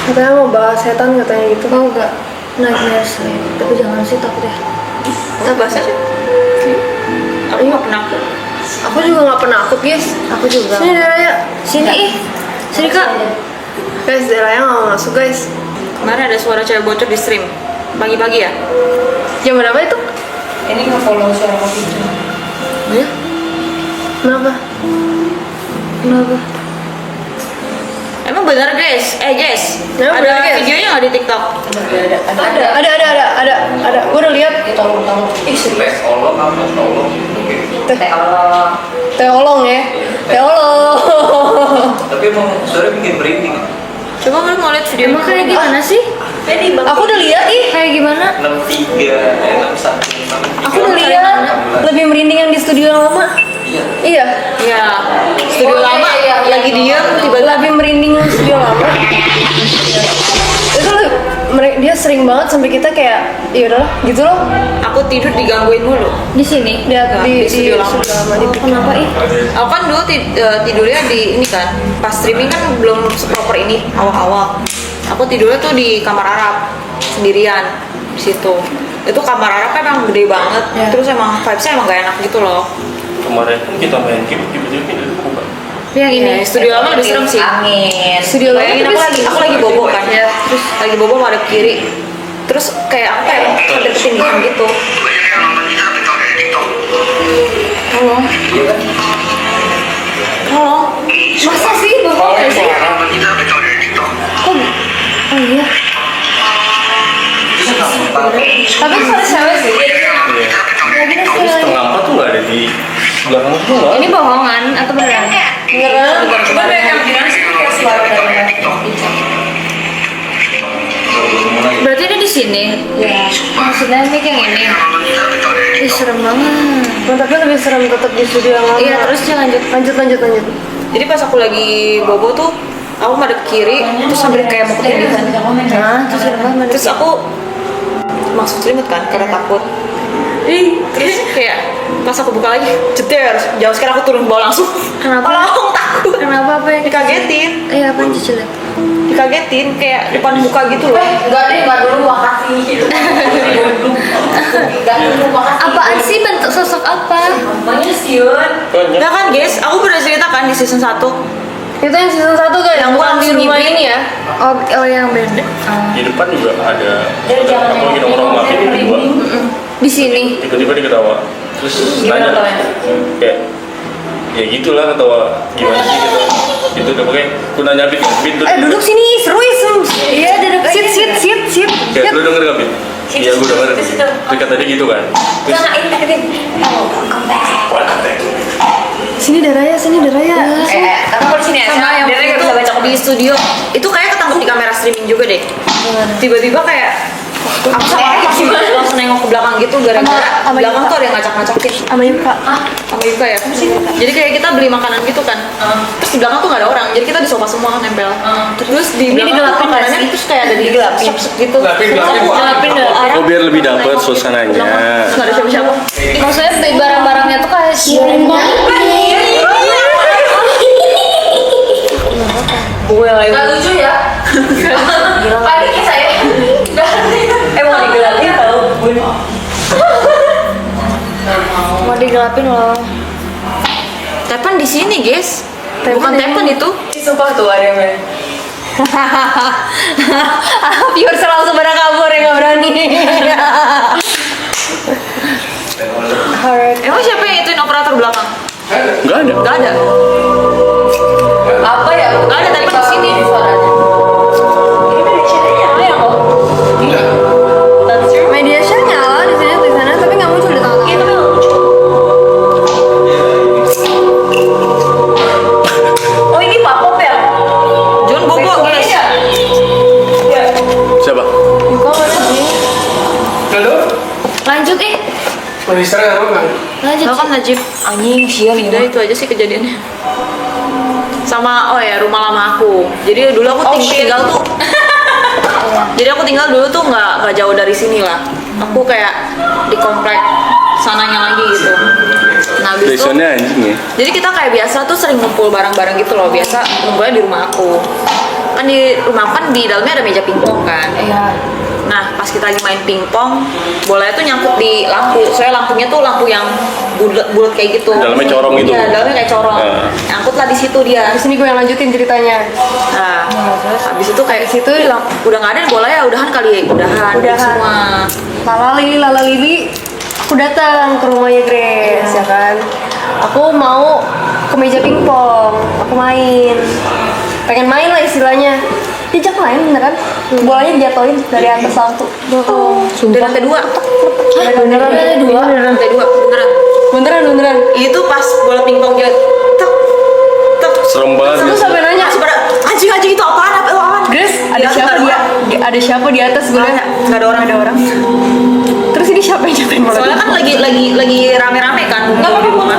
Katanya mau bahas setan katanya gitu. Mau gak? Nightmare Sleep. Tapi jangan sih, takut ya. Kita bahas aja. Aku nggak penakut. Aku juga nggak penakut guys. Aku juga. Sini Deraya. Sini ih. Sini kak. Guys, Deraya nggak mau masuk guys. Kemarin ada suara cewek bocor di stream. Pagi-pagi ya? Jam berapa itu? Ini nge-follow suara kopi itu. Ya? Kenapa? Kenapa? Emang bener guys? Jess, Emang ada bener, guys? videonya nggak di TikTok? Ada. Gue udah lihat. Tolong. Ih, serius. Tolong apa tolong? Tolong. Teolong ya. Teolong. Tapi emang suara bikin merinding. Coba kalian mau lihat video Emang kayak gimana sih? Aku udah lihat ih. Kayak gimana? 63, 61, Aku udah lihat. Lebih merinding yang di studio yang lama. Iya. Ya, studio Oh, iya, lama iya, iya. lagi diem tiba-tiba Lebih merinding yang studio lama. Itu dia sering banget sampai kita kayak ya udahlah gitu loh. aku tidur digangguin mulu. Di sini? Enggak, di studio lama. Oh, kenapa ih? Aku kan dulu tidurnya di ini kan, pas streaming kan belum seproper ini awal-awal. Aku tidurnya tuh di kamar Arab sendirian di situ. Itu kamar Arab kan emang gede banget, terus emang vibesnya emang gak enak gitu loh. Kemarin kan kita main game tiba-tiba pindah ke bukan. Yang ini. Ya, studio lama lebih serem sih. Angin. Studio lama Bayangin aku lagi bobo kan, terus lagi bobo madep kiri, terus kayak apa ya, ada ketinggian gitu. Tolong, tolong. Masa sih bapak kayak sih? Oh iya. Tapi suara cewek sih. Tapi setengah 4 tuh nggak ada di belakang tuh nggak. Ini bohongan atau beneran? Beneran. Cuma banyak yang bilang sih kayak suara dari Berarti ini di sini. Ya. Maksudnya mic yang ini. Ih, serem banget. Tapi lebih serem tetap di studio yang lama. Iya, terus dia lanjut. Lanjut. Jadi pas aku lagi bobo tuh, aku madep kiri, terus sambil kayak mau ketindihan. Nah, terus serem banget. Terus aku masuk selimut kan, karena takut. Terus kayak pas aku buka lagi, jeter, jauh sekarang aku turun ke bawah langsung. Kenapa? Tolong, takut. Kenapa apa yang Dikagetin, Iya, apa yang cicil? dikagetin kayak depan muka gitu loh. Enggak dulu makasih. Enggak dulu makasih. Apaan sih, bentuk sosok apa? Namanya Siun. Nah kan guys, aku pernah cerita kan di season 1. Itu yang season 1 guys. Yang bukan bukan di rumah sendiri. ini ya. Oh yang beda. Di depan juga ada. Jadi jangan Aku lagi nongkrong lagi tiba-tiba Di sini. tiba-tiba dia ketawa. Terus Gimana nanya ketawanya? kayak ya gitulah ketawa gimana sih gitu. Itu udah pakai aku nanya Bit, Bit Duduk sini, seru. Iya, duduk. Sit. Kayak lu denger gak Bit? Iya gue denger. Terus kata dia gitu kan. Terus Jangan interatif. Oh, welcome back. Sini Deraya. Tapi kalau di sini ya, Sama yang dia nggak itu bisa baca di studio, itu kayak ketangkep di kamera streaming juga deh. Tiba-tiba kayak aku sama langsung nengok ke belakang gitu gara-gara Sama belakang Yuka. tuh ada yang ngacak-ngacakin Sama Yuka. sama Yuka ya. Jadi kayak kita beli makanan gitu kan, terus di belakang tuh nggak ada orang, jadi kita di sofa semua kan nempel. Terus di belakang tuh digelapin nggak makanannya sih? terus kayak ada di sep-sep gitu. Gelapin. Gelapin dah. Oh biar lebih dapet suasananya. Terus nggak ada siapa-siapa. Maksudnya barang-barangnya tuh kayak Gue lagi. Nggak lucu ya? Panik ya saya. Emang digelapin tau. mau digelapin loh. Tepan di sini guys, bukan tepan itu. Sumpah tuh ada yang main. Viewers langsung pada kabur ya, nggak berani. Emang siapa yang ituin operator belakang? Enggak ada. Gak ada. Apa ya? Nggak ada, telepon di sini. Suaranya. Ini mediasinya nyala ya kok? Media share nyala di sini tulisannya, tapi nggak muncul di tengah-tengah. Iya, tapi nggak lucu. Oh, ini Pak Pop ya? John bobo guys. Iya. Iya. Siapa? Yuka mana sih? Halo, Lanjut ih. Magister apa kan? Lanjut. Lo kan Najib. Anjing, sial ini. Udah itu aja sih kejadiannya. Sama rumah lama aku. Jadi dulu aku tinggal tuh. Jadi aku tinggal dulu tuh nggak jauh dari sini lah. Aku kayak di komplek sananya lagi gitu. Nah habis itu, Backsoundnya anjing ya. jadi kita kayak biasa tuh sering ngumpul bareng-bareng gitu loh. Biasa ngumpulnya di rumah aku. kan di rumah kan di dalamnya ada meja pingpong kan. Iya. Nah pas kita lagi main pingpong, bolanya tuh nyangkut di lampu. Soalnya lampunya tuh lampu yang bulat kayak gitu. Dalamnya corong gitu. Iya, dalamnya kayak corong. Nyangkutlah di situ dia. Di sini gue yang lanjutin ceritanya. Nah, terus habis itu kayak situ udah nggak ada bola ya, udahan kali ya, udahan semua. Lalalili, aku datang ke rumahnya Grace ya kan. Aku mau ke meja pingpong, aku pengen main lah istilahnya. Dijak main beneran, bolanya dijatuhin dari atas lampu. Dari lantai 2. Beneran lantai 2. Lantai 2, beneran. Itu Itu pas bola pingpong dia tek tek. Serem banget. aku sampai nanya, Masih pada anjing itu apaan? Grace, ada Di atas siapa nggak ada siapa di atas? Gue nanya, Nggak ada orang. terus ini siapa yang jatuhin bola? Soalnya kan lagi rame-rame kan di rumah.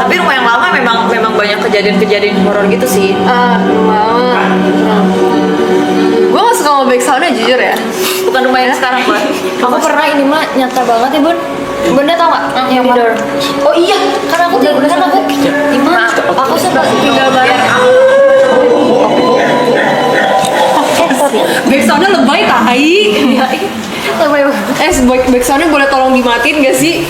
Tapi rumah yang lama memang banyak kejadian horor gitu sih. Mama. Gue gak suka sama back soundnya jujur ya. Bukan rumah yang sekarang, Bun. Aku pernah ini mah nyata banget ya bun. Bunda tau gak? Yang di dorm. Oh iya, karena aku tinggal kan aku di mana? Aku sempat tinggal bareng. Back soundnya lebay tai. Lebay banget. Back soundnya boleh tolong dimatiin gak sih?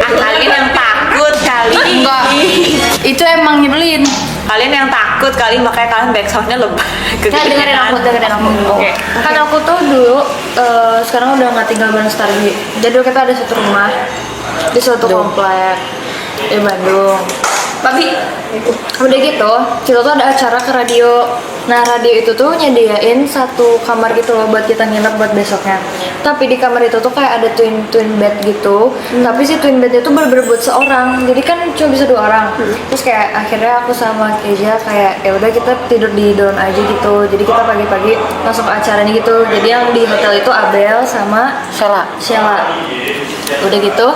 Kalian yang takut kali. Enggak. Itu emang nyebelin. Kalian yang takut kali makanya kalian backsoundnya lebay. Nah, dengerin aku. Oke. Kan aku tuh dulu sekarang udah nggak tinggal bareng Stargy. Jadi dulu kita ada satu rumah di suatu komplek di Bandung. Tapi udah gitu, kita tuh ada acara ke radio. Nah radio itu tuh nyediain satu kamar gitu loh buat kita nginep buat besoknya. Tapi di kamar itu tuh kayak ada twin bed gitu. Tapi si twin bednya tuh bener-bener buat seorang. Jadi kan cuma bisa 2 orang. Terus kayak akhirnya aku sama Keja kayak ya udah kita tidur di dorm aja gitu. Jadi kita pagi-pagi langsung ke acaranya gitu. Jadi yang di hotel itu Abel sama Sheila. Udah gitu,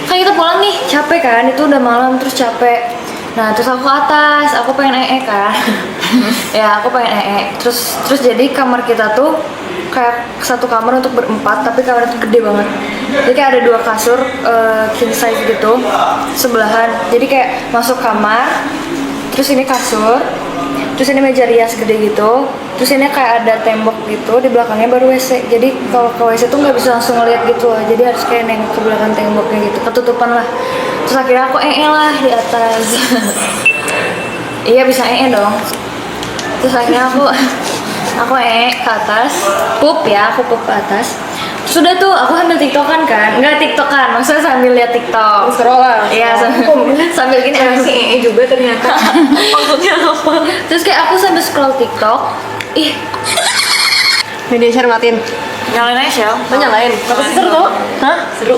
kan kita pulang nih capek kan, itu udah malam terus capek. Nah terus aku ke atas, aku pengen kan. Ya aku pengen terus jadi kamar kita tuh kayak satu kamar untuk berempat, tapi kamar itu gede banget. Jadi kayak ada 2 kasur king size gitu sebelahan. Jadi kayak masuk kamar, terus ini kasur, terus ini meja rias gede gitu, terus ini kayak ada tembok gitu, di belakangnya baru WC. Jadi kalau ke WC tuh nggak bisa langsung ngeliat gitu loh, jadi harus kayak nengok ke belakang temboknya gitu, ketutupan lah. Terus akhirnya aku lah di atas. Iya bisa dong. Terus akhirnya aku ke atas, pup ke atas. Sudah tuh aku sambil tiktokan kan, nggak tiktokan, maksudnya sambil lihat tiktok. Scroll lah. Iya sambil gini sih juga ternyata. Maksudnya apa? Terus kayak aku sambil scroll tiktok, ih Media share matiin. Nyalain aja, Shell. Lo nyalain. Tapi seru tuh. Hah? Seru.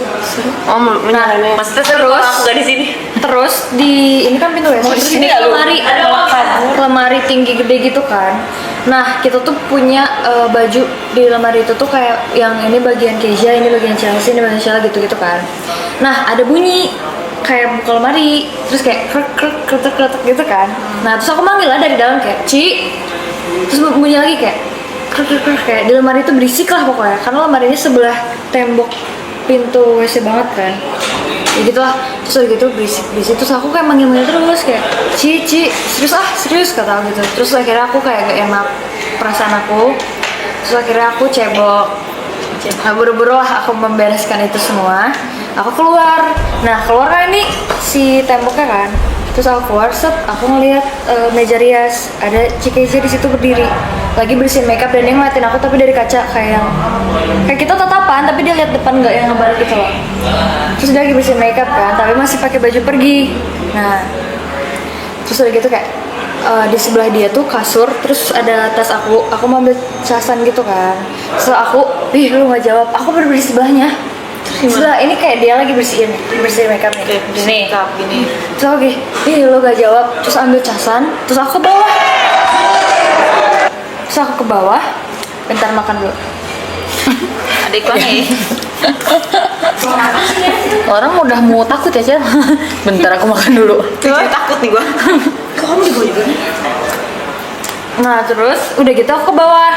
Oh, menyalainnya. Maksudnya seru kalau aku nggak di sini. terus di ini kan pintu WC, terus ini lemari tinggi gede gitu kan. Nah kita tuh punya baju di lemari itu tuh kayak yang ini bagian Keja, ini bagian Chelsea, ini bagian Sheila gitu kan. Nah ada bunyi kayak buka lemari, terus kayak krek gitu kan. Nah terus aku manggil lah dari dalam kayak Ci, terus bunyi lagi kayak krek kayak di lemari itu berisik lah pokoknya, karena lemarinya sebelah tembok pintu WC banget kan. Ya gitu lah, terus udah gitu berisik, terus aku kayak manggil terus kayak Ci, serius kata aku gitu. Terus akhirnya aku kayak gak enak perasaan aku, terus akhirnya aku cebok. Nah buru-buru lah aku membereskan itu semua, aku keluar. Nah keluar kan ini si temboknya kan, terus aku keluar, aku ngeliat meja rias, ada Cikeza di situ berdiri, lagi bersihin makeup, dan dia ngeliatin aku tapi dari kaca kayak kita tatapan, tapi dia lihat depan nggak yang ngebalik gitu loh. Terus dia lagi bersihin makeup kan, tapi masih pakai baju pergi. Nah terus udah gitu kayak di sebelah dia tuh kasur, terus ada tas aku mau ambil casan gitu kan. Terus aku, lu nggak jawab, aku berdiri di sebelahnya. Sebelah ini kayak dia lagi bersihin makeup nih. Gini. Terus aku lu gak jawab, terus ambil casan, terus aku ke bawah. Bentar makan dulu. Ada iklannya ya? Orang udah mau takut ya, Cel. Bentar aku makan dulu. Takut nih gua. Kamu juga. Nah terus udah gitu aku ke bawah.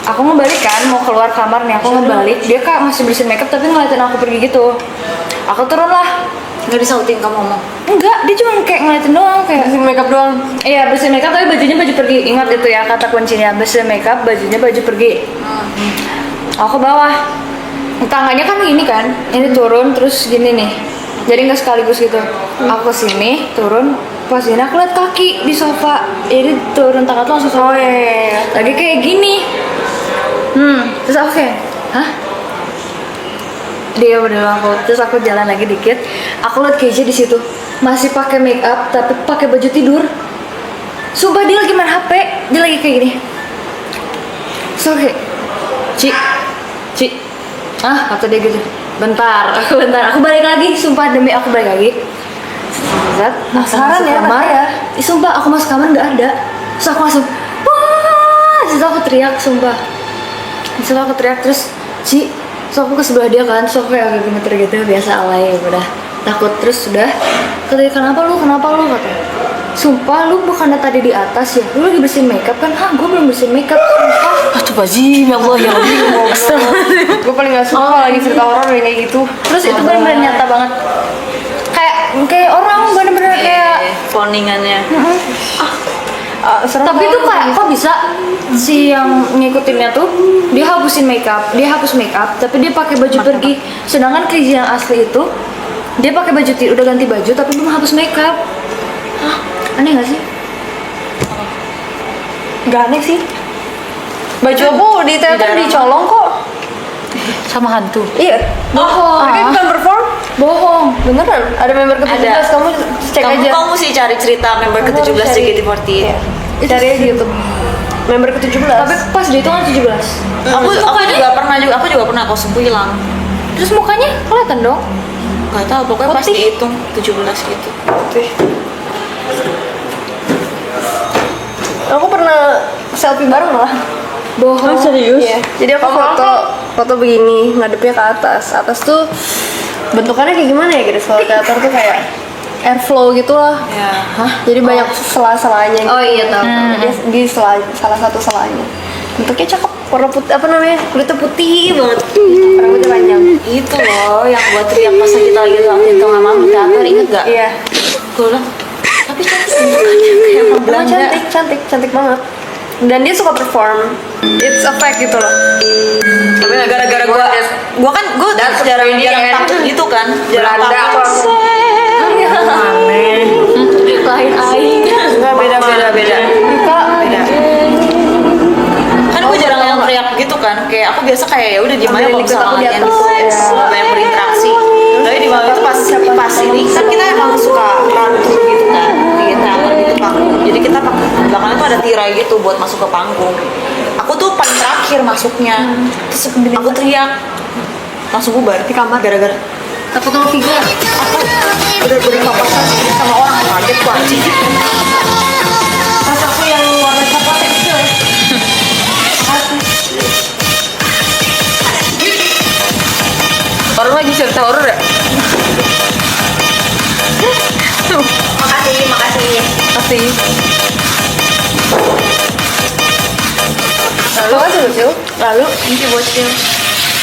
Aku ngebalik kan, mau keluar kamar nih, aku ngebalik. Dia masih bersihin makeup tapi ngeliatin aku pergi gitu. Aku turun lah. Nggak disautin kamu ngomong. Enggak, dia cuma kayak ngeliatin doang kayak Bersihin makeup doang. iya bersihin makeup tapi bajunya baju pergi. Ingat itu ya kata kuncinya, bersihin makeup bajunya baju pergi. Aku ke bawah. Tangannya kan gini kan, ini turun terus gini nih. Jadi nggak sekaligus gitu. Aku sini turun, pas ini aku liat kaki di sofa. Jadi turun tangan tuh langsung sofa. Iya. Lagi kayak gini. Terus aku kayak, hah? Dia udah aku, terus aku jalan lagi dikit. Aku liat Keisha di situ masih pakai make up tapi pakai baju tidur. Sumpah dia lagi main HP, dia lagi kayak gini. So kayak, Ci, kata dia gitu. Bentar, aku balik lagi. Sumpah demi aku balik lagi. Zat, Penasaran ya, kamar ya. Sumpah aku masuk kamar nggak ada. Terus aku langsung, wah, terus aku teriak, sumpah. Terus aku teriak terus, Ci, terus aku ke sebelah dia kan, terus aku kayak agak gemeter gitu, biasa alay, udah takut terus sudah. Kata dia, kenapa lu kata. Sumpah lu bukannya tadi di atas ya, lu lagi bersihin makeup kan? Hah, gue belum bersihin makeup. Sumpah. Astagfirullahaladzim, ya Allah, ya Allah. Gue paling gak suka kalau lagi cerita horor yang kayak gitu. Terus itu bener-bener nyata banget. Kayak orang bener-bener kayak Poningannya. tapi tuh kayak kok bisa si yang ngikutinnya tuh dia hapus makeup tapi dia pakai baju pergi, sedangkan Krizzy yang asli itu dia pakai baju udah ganti baju tapi belum hapus makeup. Hah, aneh gak sih? Gak aneh sih. Baju aku di teater dicolong kok. Sama hantu. Iya. Bohong. Mereka bukan perform. Bohong. Beneran. Ada member ke-17, kamu cek aja. Kamu sih cari cerita member Kamu ke-17 harus cari. JKT48. Iya. Cari aja di YouTube. Member ke-17. Tapi pas dia itu kan 17. Aku juga pernah kostumku hilang. Terus mukanya kelihatan dong. Gak tahu, pokoknya pas Putih. dihitung 17 gitu. Aku pernah selfie bareng malah. Bohong. serius? Iya. Jadi aku foto begini, ngadepnya ke atas. Atas tuh bentukannya kayak gimana ya, guys? Kalau teater tuh kayak airflow gitu lah. Ya. Jadi banyak sela-selanya gitu. Oh iya, tahu. Di salah satu selanya. Bentuknya cakep. Warna putih, apa namanya? Kulitnya putih banget. Rambutnya panjang. Itu loh yang buat teriak pas kita lagi hitung sama teater, inget gak? Iya. Gue bilang, tapi cantik mukanya kayak orang Belanda. Cantik banget. Dan dia suka perform. It's a fact gitu loh. Tapi gara-gara gue kan jarang tampil gitu kan, jarang Belanda tampil. Lain aing. Enggak beda. Beda. Kan gue jarang yang teriak gitu kan, kayak aku biasa kayak ya udah gimana kalau Ambil ikut aku di misalnya atas. gitu, banyak berinteraksi. Tapi di bawah itu pas ini kan kita emang suka rantu gitu kan, di teater gitu panggung. Jadi kita belakangnya tuh ada tirai gitu buat masuk ke panggung. Aku tuh paling terakhir masuknya, terus aku teriak langsung bubar di kamar gara-gara Takut sama figure. aku bener-bener papasan sama orang, kaget tuh anjing. Pas aku yang warna coklat kecil ya. Orang lagi cerita horor ya? Makasih. Lalu Ini bocil.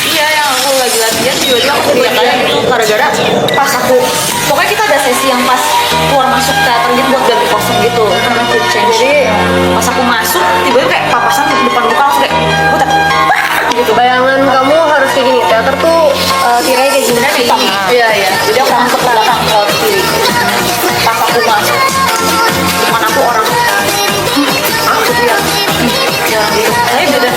Iya, yang aku lagi latihan tiba-tiba aku teriak aja gitu gara-gara pas aku pokoknya kita ada sesi yang pas keluar masuk teater gitu buat ganti kostum gitu, itu namanya quick change. Jadi pas aku masuk tiba-tiba kayak papasan depan muka langsung kayak udah gitu. bayangan kamu harus kayak gini. Teater tuh tirainya kayak gini. Hitam. Iya. Jadi aku masuk ke belakang ke kiri. Pas aku masuk depan aku orang aku teriak. Ya gitu. Beda.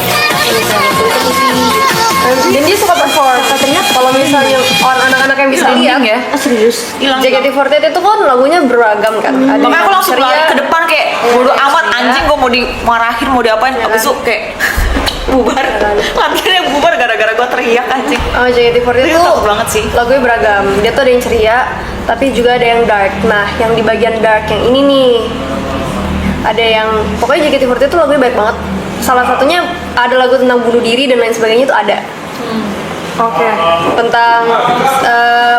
Dan dia suka perform. Katanya kalau misalnya orang anak-anak yang bisa lihat ya? Serius? Hilang. JKT48 itu kan lagunya beragam kan. Ada Makanya aku yang langsung ceria, lari ke depan kayak bodo amat anjing, gue mau dimarahin mau diapain, habis itu kayak bubar, latihannya bubar gara-gara gue teriak anjing. JKT48 Itu itu takut banget sih. lagunya beragam. Dia tuh ada yang ceria, tapi juga ada yang dark. Nah, yang di bagian dark yang ini nih, ada yang pokoknya JKT48 itu lagunya baik banget. Salah satunya ada lagu tentang bunuh diri dan lain sebagainya itu ada. Oke. Tentang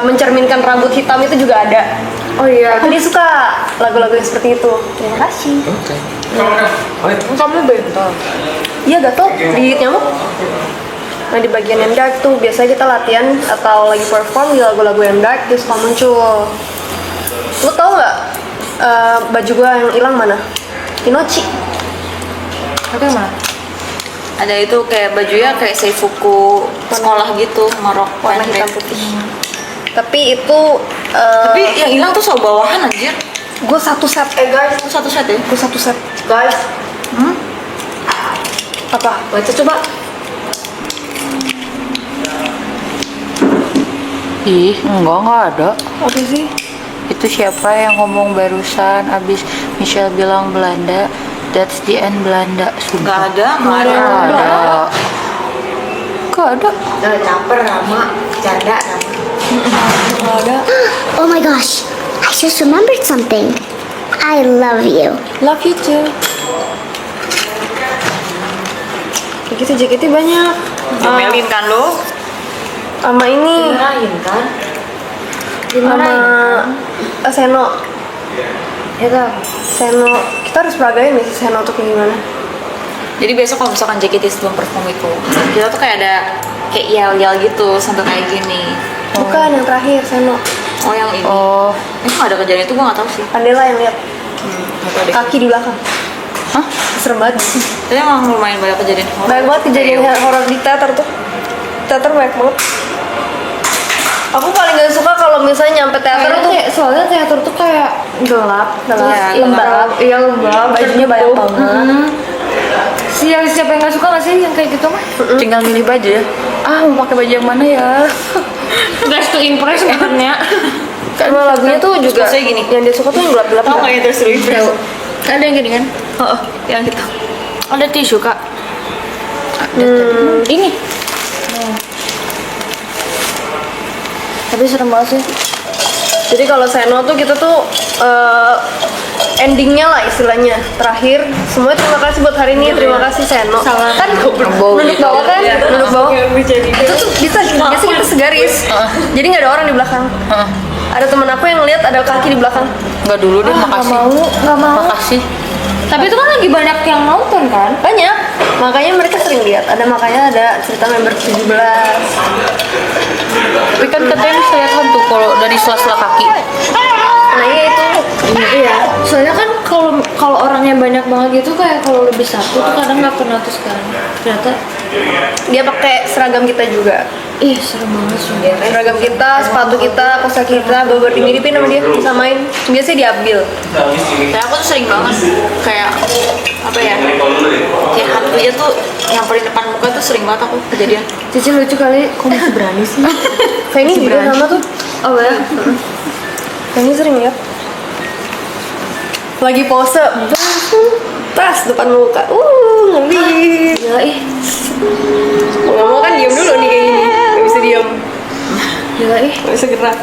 mencerminkan rambut hitam itu juga ada. Oh iya. Aku dia suka lagu-lagu yang seperti itu. Terima kasih. Kamu bentar. Iya gatel, digigit nyamuk. Nah di bagian yang dark tuh biasanya kita latihan atau lagi perform di lagu-lagu yang dark dia suka muncul. Lu tau nggak baju gua yang hilang mana? Inochi. Oke mana? Ada itu kayak bajunya kayak seifuku sekolah gitu, marok Warna pendek. hitam putih. Tapi itu Tapi yang hilang tuh soal bawahan anjir. gue satu set. Guys, itu satu set ya? Gue satu set. Guys, Apa? baca coba. Ih, enggak ada. Apa sih? Itu siapa yang ngomong barusan abis Michelle bilang Belanda? That's the end Belanda. Nggak Sumpah. ada, nggak ada. Nggak ada. Nggak ada. Caper nama, canda nama. Oh my gosh, I just remembered something. I love you. Love you too. Begitu jaketnya banyak. Ngomelin kan lo? Sama ini. Dimarahin kan? Sama Seno. Ya kan? Seno. Kita harus peragain nih si Seno tuh kayak gimana. Jadi besok kalau misalkan JKT sebelum perform itu, kita tuh kayak ada kayak yel-yel gitu sambil kayak gini. Bukan yang terakhir Seno. Oh yang ini. Oh, Nggak ada kejadian itu gue nggak tahu sih. Andela yang lihat Nggak tahu deh. kaki di belakang. Hah? Serem banget. Tapi emang lumayan banyak kejadian horor. Banyak banget kejadian horor di teater tuh. Teater banyak banget. Aku paling gak suka kalau misalnya nyampe teater tuh soalnya teater tuh kayak gelap, Iya, lembab. Iya lembab, Bajunya banyak banget. Siapa yang nggak suka nggak sih yang kayak gitu mah? Tinggal milih baju ya. Ah mau pakai baju yang mana ya? Guys to impress sebenarnya. Karena lagunya tuh juga Maksudnya gini. yang dia suka tuh yang gelap-gelap. Tahu nggak ya terus review? Ada yang gini kan? Oh, yang itu. Ada tisu kak. Ini. Tapi serem banget sih. Jadi kalau Seno tuh kita tuh endingnya lah istilahnya terakhir semuanya terima kasih buat hari ini, terima kasih Seno. Kan duduk bawah kan, duduk bawah. Itu tuh bisa kita segaris. Jadi nggak ada orang di belakang. Ada temen aku yang lihat ada kaki di belakang. Nggak dulu deh, makasih. Nggak mau. Makasih. Tapi itu kan lagi banyak yang nonton kan? Banyak. Makanya mereka sering lihat. Makanya ada cerita member 17. Tapi kan katanya bisa lihat tuh kalau dari sela-sela kaki. Nah iya itu. Iya. Soalnya kan kalau orangnya banyak banget gitu kayak kalau lebih satu tuh kadang nggak pernah tuh sekarang. Ternyata Dia pakai seragam kita juga. ih serem banget sih. Seragam kita, sepatu kita, kosa kita, bawa dimiripin sama dia, disamain. Biasanya diambil. Kayak aku tuh sering banget kayak apa ya? Kayak hantunya tuh nyamperin depan muka tuh sering banget aku kejadian. Cici lucu kali, kok masih berani sih? Kayak ini juga sama tuh. Oh ya? Kayak ini sering lihat. Lagi pose, tas depan muka. Ngeri. Gila ih. Mau ngomong kan diam dulu nih kayak gini. Gak bisa diam. Gila ih. Gak bisa gerak.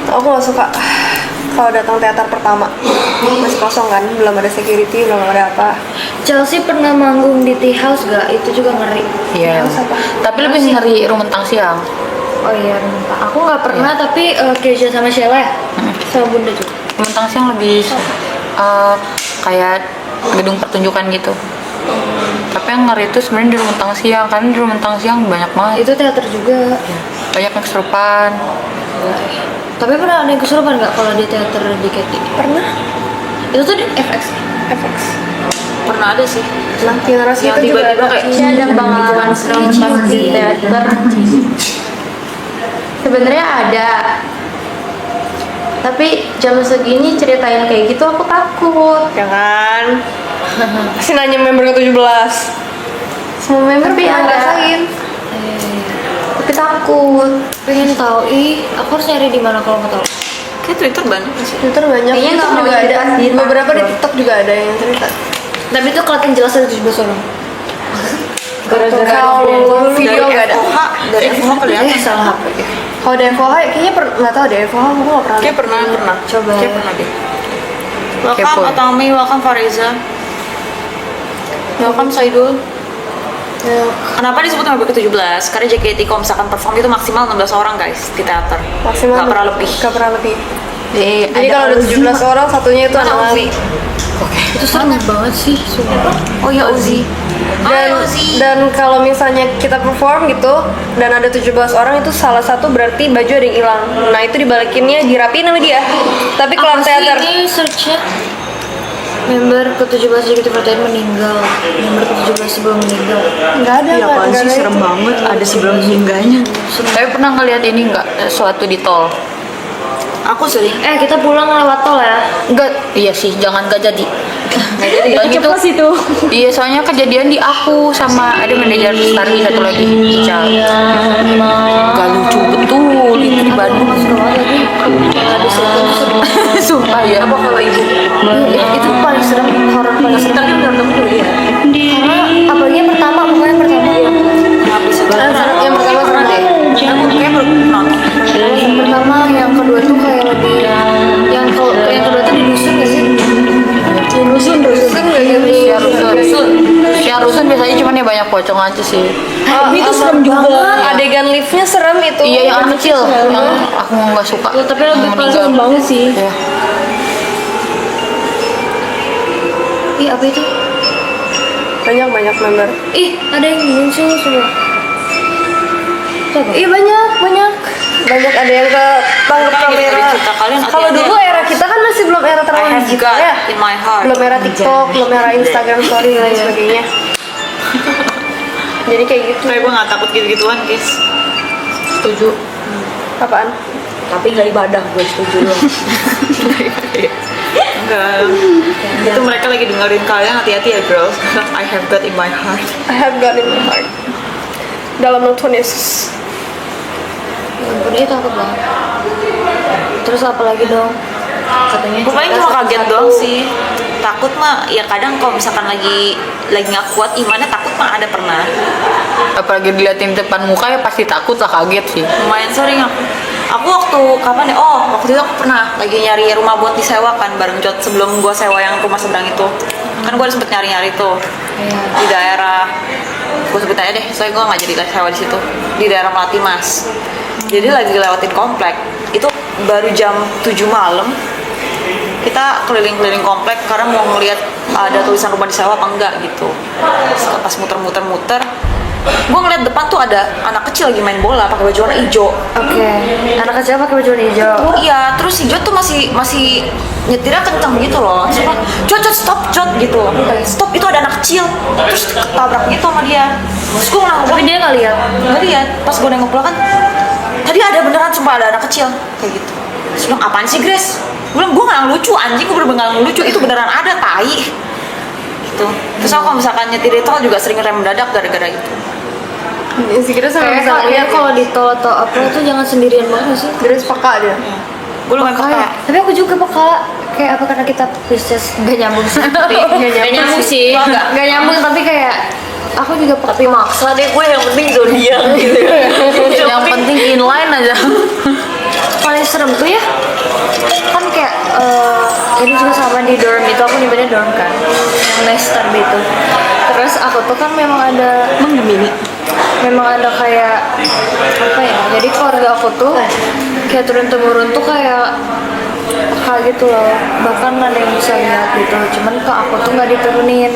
Aku gak suka kalau datang teater pertama masih kosong kan, belum ada security, belum ada apa. Chelsea pernah manggung di Tea House gak? Itu juga ngeri. Iya. Apa? Tapi lebih ngeri Rumentang Siang. Oh iya, Rumentang. Aku nggak pernah, tapi Keisha sama Sheila ya? Sama Bunda juga. Rumentang Siang lebih kayak gedung pertunjukan gitu. Tapi yang ngeri itu sebenarnya di Rumentang Siang, karena di Rumentang Siang banyak banget. Itu teater juga. Banyak yang kesurupan. Tapi pernah ada yang kesurupan nggak kalau di teater di Keti? Pernah? Itu tuh di FX. FX. Pernah ada sih. Nah, generasi Yang itu juga tiba-tiba ada. kayak Ada pengalaman serem pas di teater. Sebenarnya ada. Tapi jam segini ceritain kayak gitu aku takut. Jangan. Masih nanya member ke-17. Semua member Tapi pernah ada. ngerasain. Tapi takut. Pengen tahu aku harus nyari di mana kalau mau tahu. Kayak Twitter banyak sih. Twitter banyak. Kayaknya nggak TikTok mau juga ada. diceritain, Beberapa di takut. TikTok juga ada yang cerita. Tapi itu kelihatan jelas ada 17 orang. Kalau video Dari nggak ada. FOH, dari FOH kelihatan. Salah HP. Kalau di FOH kayaknya nggak tahu deh FOH aku nggak pernah. Kayak pernah. Coba. Kayak pernah deh. Welcome Kepo. Atami, welcome Fariza. Welcome Saidul. Kenapa disebut member ke-17? Karena JKT kalau misalkan perform itu maksimal 16 orang guys di teater. Maksimal Nggak pernah lebih. Nggak pernah lebih. Jadi Jadi kalau ada 17 orang satunya itu Mana anak Uzi? Itu serem banget sih, sumpah. Oh ya Uzi. Dan kalau misalnya kita perform gitu dan ada 17 orang, itu salah satu berarti baju ada yang hilang. Nah itu dibalikinnya dirapiin sama dia. Tapi kalau Apa sih teater ini searchnya? Member ke-17 JKT48 meninggal. Member ke-17 sebelum meninggal. nggak ada. Iya, apaan nggak sih, ada serem itu. banget ada sebelum meninggalnya. Tapi pernah ngeliat ini nggak, suatu di tol? Aku sering. Kita pulang lewat tol ya. Enggak, iya sih, jangan gak jadi. Gak jadi. Yang itu, Ceplos itu. iya soalnya kejadian di aku sama ada manajer Starry satu lagi, Ical. Gak lucu betul itu di Bandung. Sumpah ya. Apa kalau ibu? Itu paling serem, horor paling serem. Tapi udah ketemu ya. Karena apalagi yang pertama, pokoknya yang pertama. Yang pertama serem deh. Aku kayak baru nonton. Yang pertama, yang kedua tuh kayak lebih yang kedua tuh di dusun gak sih? Rusun nggak gitu. Ya rusun biasanya cuman ya banyak pocong aja sih. Itu serem juga. Adegan liftnya serem itu. Iya yang anak kecil, yang aku nggak suka. Tapi lebih Yang paling meninggal. serem banget sih. Ya. Ih, apa itu? banyak member. Ih, ada yang muncul semua. Siapa? Iya banyak ada yang ke tangkap Makanya kamera. dari cerita kalian Kalau hati-hati dulu ya. era kita kan masih belum era I terlalu have digital God ya. in my heart. Belum era TikTok, belum era Instagram Story dan lain sebagainya. Jadi kayak gitu. Kayak gue nggak takut gitu-gituan, guys. Setuju. Apaan? Tapi nggak ibadah, gue setuju loh. Enggak. Itu mereka lagi dengerin kalian, hati-hati ya girls. I have God in my heart. I have God in my heart. Dalam nonton Yesus. Ya ampun, itu takut banget. Terus apa lagi dong? Katanya Gue paling cerita cuma kaget satu-satu. doang sih. Takut mah ya kadang kalau misalkan lagi nggak kuat imannya, takut mah ada pernah. Apalagi diliatin depan muka ya pasti takut lah, kaget sih. Lumayan sering aku. Aku waktu kapan ya? Oh, waktu itu aku pernah lagi nyari rumah buat disewa kan bareng Jod sebelum gue sewa yang rumah seberang itu. Kan gue sempet nyari-nyari tuh di daerah, gue sebut aja deh, soalnya gue nggak jadi sewa di situ, di daerah Melati Mas. Jadi lagi lewatin komplek, itu baru jam 7 malam. Kita keliling-keliling komplek karena mau ngeliat ada tulisan rumah disewa apa enggak gitu. Pas muter-muter, gue ngeliat depan tuh ada anak kecil lagi main bola pakai baju warna hijau. Oke. Anak kecil pakai baju warna hijau. Oh iya, terus si Jod tuh masih nyetirnya kenceng gitu loh. Terus bilang, Jod stop Jod gitu. Aku kayak stop, itu ada anak kecil. Terus tabrak gitu sama dia. Terus gue nanggung, Tapi dia nggak lihat. nggak lihat. Pas gue nengok belakang, tadi ada beneran sumpah ada anak kecil kayak gitu. Terus bilang, apaan sih Grace? Gue bilang, gue nggak lucu anjing, gue bener-bener nggak lucu, itu beneran ada tai gitu. Terus aku kalau misalkan nyetir itu juga sering rem mendadak gara-gara itu. Si Grace sama bisa Kayak ngeliat kalau di tol atau apa tuh jangan sendirian banget sih. Grace peka dia. Gue lumayan peka. Tapi aku juga peka. Kayak apa karena kita Pisces nggak nyambung sih. Tapi Nggak nyambung sih. Nggak nyambung tapi kayak aku juga peka. Tapi maksa deh gue, yang penting zodiak gitu. Yang penting inline aja. Paling serem tuh ya kan kayak ini juga sama di dorm itu, aku nyebutnya dorm kan yang Nestar itu. Terus aku tuh kan memang ada kayak apa ya, jadi keluarga aku tuh kayak turun temurun tuh kayak gitu loh, bahkan ada yang bisa lihat gitu, cuman ke aku tuh nggak diturunin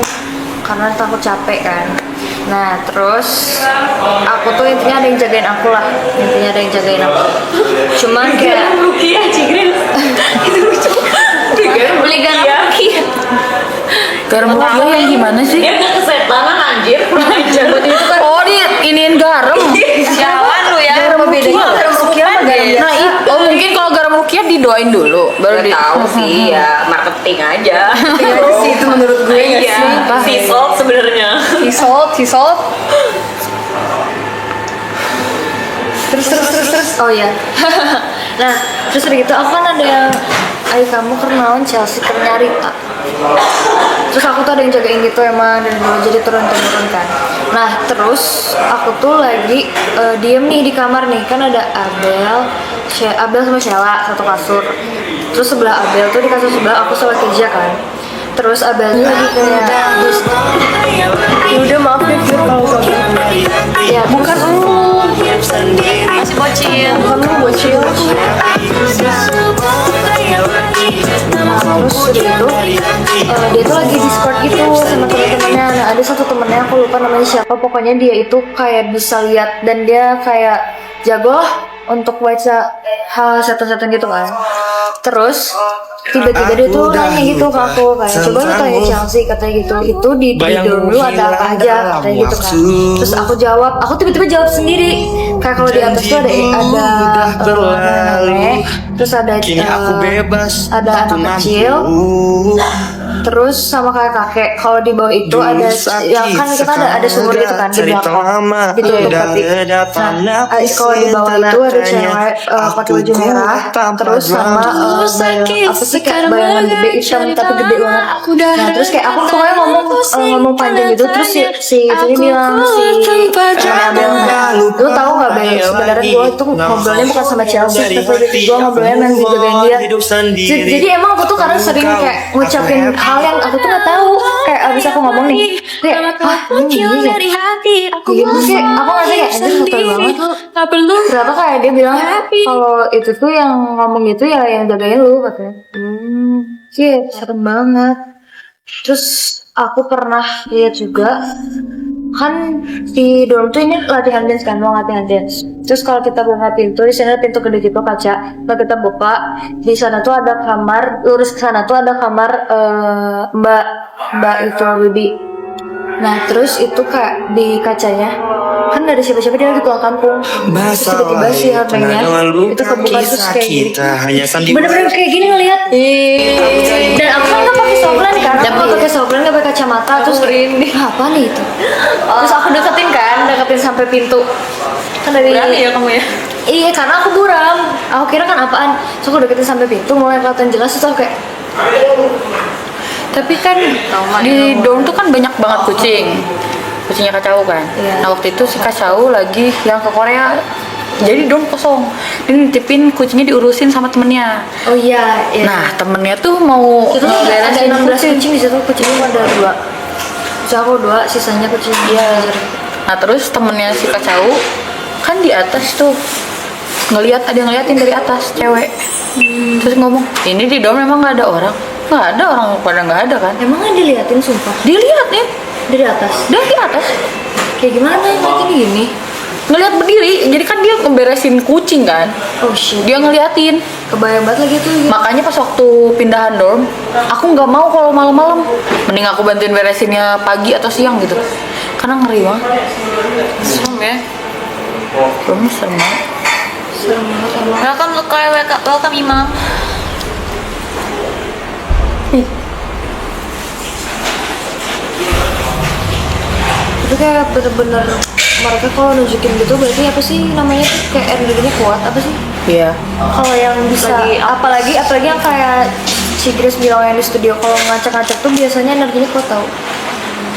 karena takut capek kan. Nah terus aku tuh intinya ada yang jagain aku lah, intinya ada yang jagain aku. Cuman kayak Rukiah, Cigrin. Itu lucu. beli garam Rukiah. Garam Rukiah yang gimana sih? Dia nggak kesetanan anjir, kurang ajar. Oh, di iniin garam. Jalan lu ya. Apa bedanya garam Rukiah sama garam Nah, oh mungkin kalau garam Rukiah didoain dulu, baru Gak tahu sih ya, marketing aja. Iya sih itu menurut gue nggak Iya, sih. sea salt sebenarnya. He sold. Terus. Oh iya. Nah terus udah gitu aku kan ada yang ayo kamu kenalan Chelsea nyari tak. Terus aku tuh ada yang jagain gitu emang dari dulu, jadi turun-turun kan. Nah terus aku tuh lagi diem nih di kamar nih, kan ada Abel sama Sheila satu kasur. Terus sebelah Abel tuh di kasur sebelah aku sama Keja kan. Terus Abel tuh lagi kayak Ya udah maaf deh Fir, kalau ya bukan Masih bocil. kamu bocil. terus udah itu dia tuh lagi Discord gitu sama teman-temannya. Nah ada satu temennya aku lupa namanya siapa, pokoknya dia itu kayak bisa lihat dan dia kayak jago lah untuk baca hal setan-setan gitu kan. Terus tiba-tiba dia tuh nanya gitu ke aku kayak coba lu tanya Chelsea katanya gitu, itu di dorm lu ada apa aja katanya gitu kan. Terus aku jawab, aku tiba-tiba jawab sendiri kayak kalau di atas tuh ada nenek, terus ada anak kecil, terus sama kayak kakek. Kalau di bawah itu ada ya kan kita ada sumur gitu kan di belakang gitu untuk peti. Nah kalau di bawah itu ada cewek pakai baju merah, terus sama apa sih kayak bayangan gede hitam tapi gede banget. Nah terus kayak aku pokoknya ngomong panjang gitu, terus si ini bilang si bilang lu tahu nggak Be, sebenarnya gue itu ngobrolnya bukan sama Chelsea tapi gue ngobrolnya dengan dia. Jadi emang aku tuh karena sering kayak ngucapin hal yang aku tuh nggak tahu, kayak abis aku ngomong nih kayak ini ya kayak aku ngerti kayak anjir sotoy banget ternyata kayak dia bilang kalau itu tuh yang ngomong itu ya yang jagain lu katanya. Sih serem banget. Terus aku pernah lihat juga kan di dorm tuh ini latihan dance kan, mau latihan dance. Terus kalau kita buka pintu, di sana pintu gede gitu kaca. Kalau kita buka, di sana tuh ada kamar, lurus ke sana tuh ada kamar Mbak itu Bibi. Nah terus itu kayak di kacanya kan gak ada siapa-siapa, dia lagi pulang kampung. Terus tiba-tiba si HP-nya itu kebuka terus kayak gini, bener-bener kayak gini ngeliat. Dan aku kan gak pakai sofran kan, aku gak pakai sofran, gak pakai kacamata. Terus apa nih itu? Terus aku deketin sampai pintu. Kan dari Berani ya kamu ya? Iya karena aku buram, aku kira kan apaan. Terus aku deketin sampai pintu, mulai kelihatan jelas. Terus aku kayak Tapi kan di dorm tuh kan banyak banget kucingnya Kacau kan. Iya. Nah waktu itu si Kacau lagi yang ke Korea, jadi dorm kosong. Dia nitipin kucingnya diurusin sama temennya. oh iya. Nah temennya tuh mau Itu ada beresin 16 kucing di situ, kucingnya ada 2. Terus aku 2, sisanya kucing. Iya. Nah terus temennya si Kacau kan di atas tuh ada yang ngeliatin dari atas, cewek. Terus ngomong, ini di dorm memang nggak ada orang. Nggak ada orang, pada nggak ada kan? Emang nggak diliatin sumpah? Diliatin Dari atas? dari atas. Kayak gimana ngeliatin gini? Ngeliat berdiri, jadi kan dia ngeberesin kucing kan. Oh shit. Dia ngeliatin. Kebayang banget lagi tuh. Makanya pas waktu pindahan dorm, aku nggak mau kalau malam-malam. Mending aku bantuin beresinnya pagi atau siang gitu. Karena ngeri banget. Serem ya. Dormnya serem banget. Serem banget emang. Welcome Imam. Itu kayak bener-bener mereka kalau nunjukin gitu berarti apa sih namanya tuh kayak energinya kuat apa sih? Iya. Kalau yang bisa apalagi yang kayak si Grace bilang yang di studio kalau ngacak-ngacak tuh biasanya energinya kuat tau.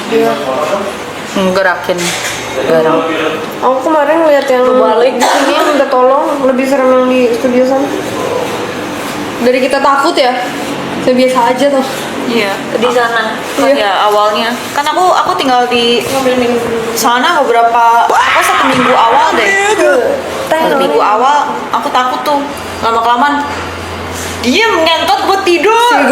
Iya. Ngerakin barang. Aku kemarin ngeliat yang balik di sini yang minta tolong lebih serem yang di studio sana. Dari kita takut ya, saya biasa aja tuh. Iya, di sana. Ya awalnya. Kan aku tinggal di sana beberapa 1 minggu awal deh. 1 minggu awal aku takut tuh. Lama-kelamaan dia ngentot buat tidur.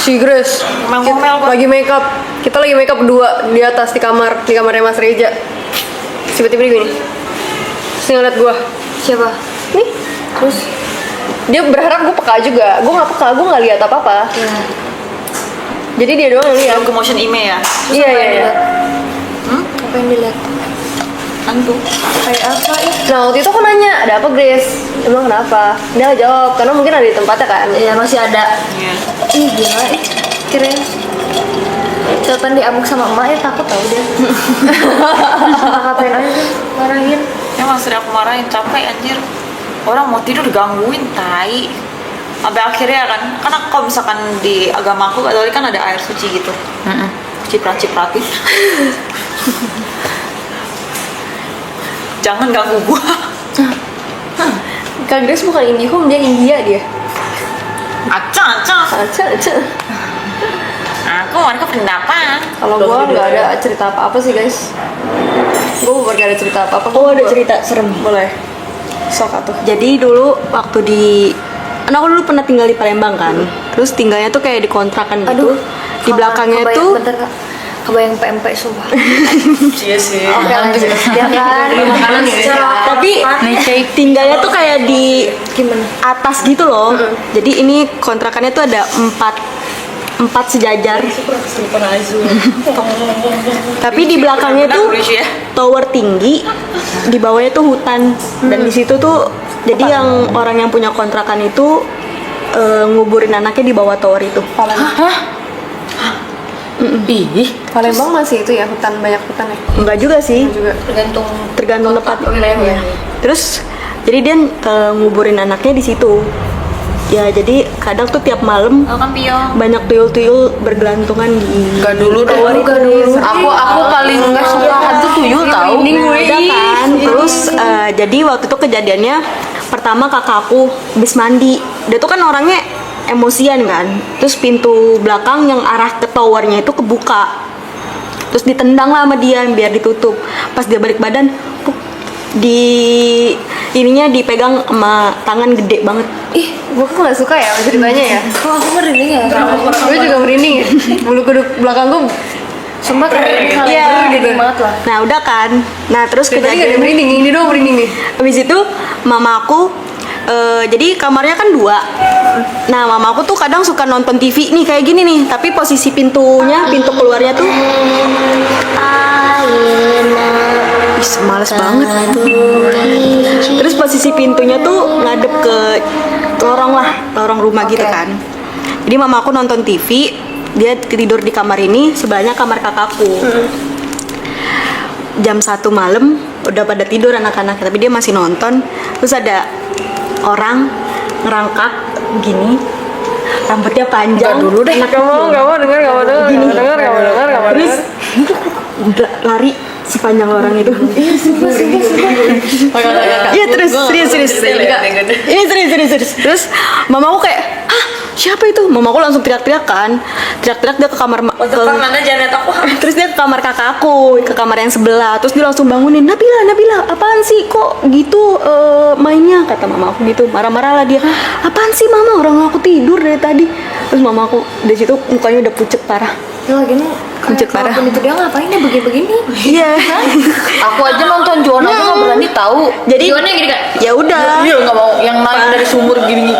Si Grace Ngomel-ngomel gua. lagi make up. Kita lagi make up berdua di atas di kamarnya Mas Reja. Tiba-tiba dia gini. Terus dia ngeliat gua. Siapa? Nih. Terus dia berharap gue peka juga. Gue nggak peka, gue nggak lihat apa-apa. Jadi dia doang yang lihat. Yang ke motion ime ya. Iya. Apa yang dilihat? Hantu. Kayak apa ya? Nah waktu itu aku nanya, ada apa Grace? Emang kenapa? Dia nggak jawab, karena mungkin ada di tempatnya kan. Iya masih ada. Iya. Ih gila keren. Setan diamuk sama emak ya takut tau dia. Kata-katain aja tuh, marahin. Emang sering aku marahin, capek anjir. Orang mau tidur gangguin, tai. Sampai akhirnya kan kalau misalkan di agama aku Katolik kan ada air suci gitu. Ciprat-cipratin. Jangan ganggu gua. Kak Grace bukan Indihome, dia India dia. Acah. Aca. Aku mereka pendapat. Kalau gua nggak ada cerita apa-apa sih guys. Gua nggak ada cerita apa-apa. Oh ada cerita serem. Boleh. Sok atuh. Jadi dulu waktu di Nah, aku dulu pernah tinggal di Palembang kan. Terus tinggalnya tuh kayak di kontrakan gitu. Di belakangnya kebayang, tuh bentar Kak. Kebayang PMP sumpah. Iya sih. Oke lanjut. Ya kan. Makanan ya. tapi tinggalnya tuh kayak di Gimana? atas gitu loh. Jadi ini kontrakannya tuh ada empat sejajar. Tapi di belakangnya tuh tower tinggi, di bawahnya tuh hutan. Dan di situ tuh jadi yang orang yang punya kontrakan itu nguburin anaknya di bawah tower itu. Palembang masih itu ya, hutan, banyak hutan ya. Enggak juga sih. Juga. Tergantung tempat wilayahnya. Terus jadi dia nguburin anaknya di situ. Ya jadi kadang tuh tiap malam banyak tuyul-tuyul bergelantungan di Gak dulu dong. Aku paling nggak suka hantu tuyul tahu. ada kan. Terus jadi waktu itu kejadiannya pertama kakakku habis mandi. Dia tuh kan orangnya emosian kan. Terus pintu belakang yang arah ke towernya itu kebuka. Terus ditendang lah sama dia biar ditutup. Pas dia balik badan, di ininya dipegang sama tangan gede banget. Ih, gue kok gak suka ya ceritanya ya. Kok aku merinding ya? Gue juga merinding ya. Bulu kuduk belakang gue Sumpah kayak Iya gitu banget lah. Nah udah kan. Nah terus tadi gak ada kejadian merinding, ini doang merinding nih. habis itu mama aku jadi kamarnya kan 2. Nah mama aku tuh kadang suka nonton TV nih kayak gini nih. Tapi posisi pintu keluarnya tuh ih, males banget. Terus posisi pintunya tuh ngadep ke lorong rumah gitu kan. Jadi mama aku nonton TV, dia tidur di kamar ini, sebelahnya kamar kakakku. Jam 1 malam udah pada tidur anak-anak, tapi dia masih nonton. Terus ada orang ngerangkak gini, rambutnya panjang. Dulu deh. Gak mau denger. Terus udah lari sepanjang orang itu. Iya terus serius. Ini serius. Terus mamaku kayak, ah siapa itu? Mamaku langsung teriak-teriak kan. Teriak-teriak dia ke kamar Mana Janet aku? terus dia ke kamar kakakku, ke kamar yang sebelah. Terus dia langsung bangunin, Nabila, apaan sih kok gitu mainnya? Kata mama aku gitu, marah-marah lah dia. Apaan sih mama, orang aku tidur dari tadi. Terus mama aku dari situ mukanya udah pucet parah. Ya gini Pucet parah. kalaupun itu dia ngapain ya begini-begini. Iya. Aku aja nonton Joan aja nggak berani tahu. Jadi Gimana gini kan? ya udah. Iya nggak mau yang naik dari sumur gini.